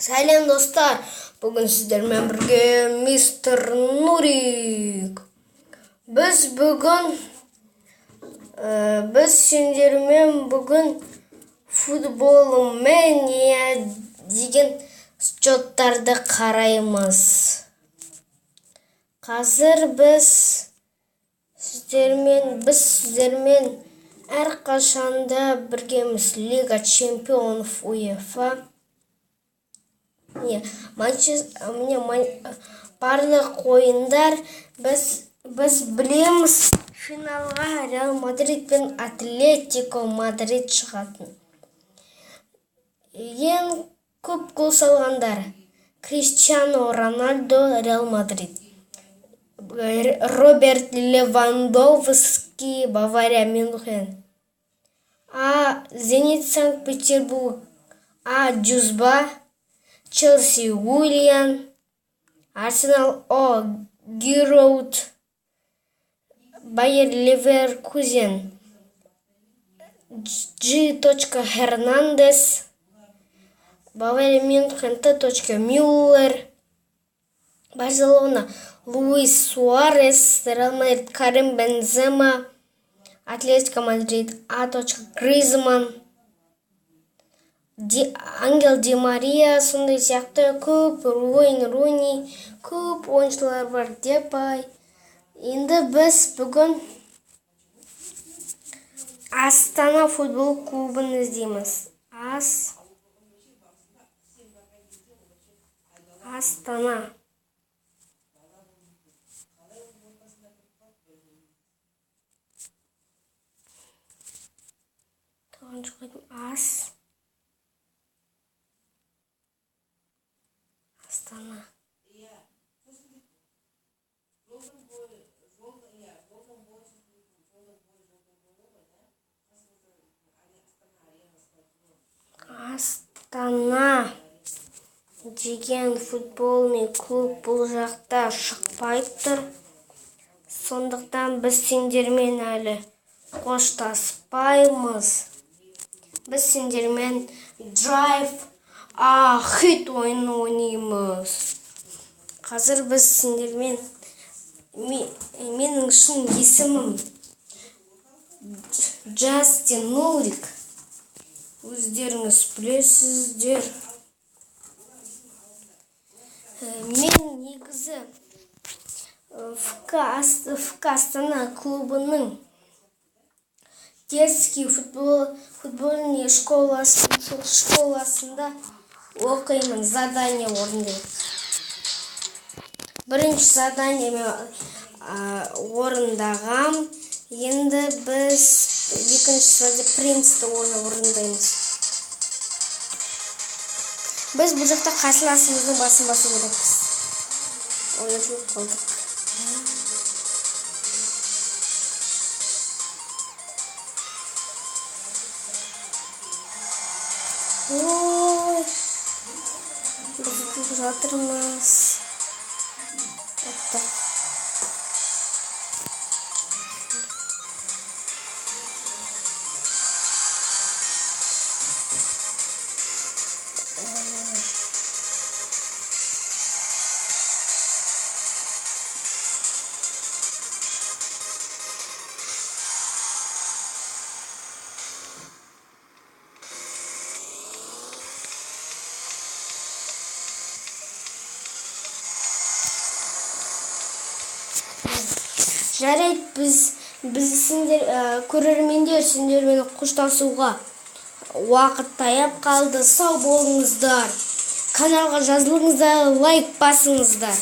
Сәлем достар, бүгін сіздермен бірге мистер Нурик. Біз сендермен бүгін футбол мания деген счеттарды қараймыз. Қазір біз сіздермен әрқашанда біргеміз. Лига чемпионов УЕФА. Барлық ойындар біз білеміз, финалға Реал Мадрид пен Атлетико Мадрид шығатын. Ең көп гол салғандар: Криштиану Роналдо, Реал Мадрид; Роберт Левандовский, Бавария Мюнхен; Зенит Санкт-Петербург, Дюсба; Челси Уильян; Арсенал Гироуд; Байер Ливеркузен G. Хернандес; Бавария Мюнхен Т. Мюллер; Барселона Луис Суарес; Реал Мадрид Карим Бензема; Атлетико Мадрид А. Гризманн; Ангел Ди Мария. Сондай сияқты көп Руни, көп ойыншылар бар деп Енді біз бүгін Астана футбол клубын іздейміз. Астана. Астана. Астана деген футболный клуб бұл жақта шықпай тұр. Сондықтан біз сендермен әлі қоштаспаймыз. Біз сендермен драйв хит ойын ойнаймыз. Қазір біз сендермен, менің шын есімім Джастин Нурик. Өздеріңіз білесіздер. Мен негізі ФК Астана клубының детский футбольный школасында оқимын, задание орындаймын. Бірінші задание орындағам. Енді біз екінші принципті орындаймыз. Біз бұл жақта қарсыласымыздың басын басу керекпіз. Ойыншылық қалдық. Біз ұтылып жатырмыз. Жарайды, біз көрермендер сендермен қоштасуға уақыт таяп қалды. Сау болыңыздар. Каналға жазылыңыздар, лайк басыңыздар.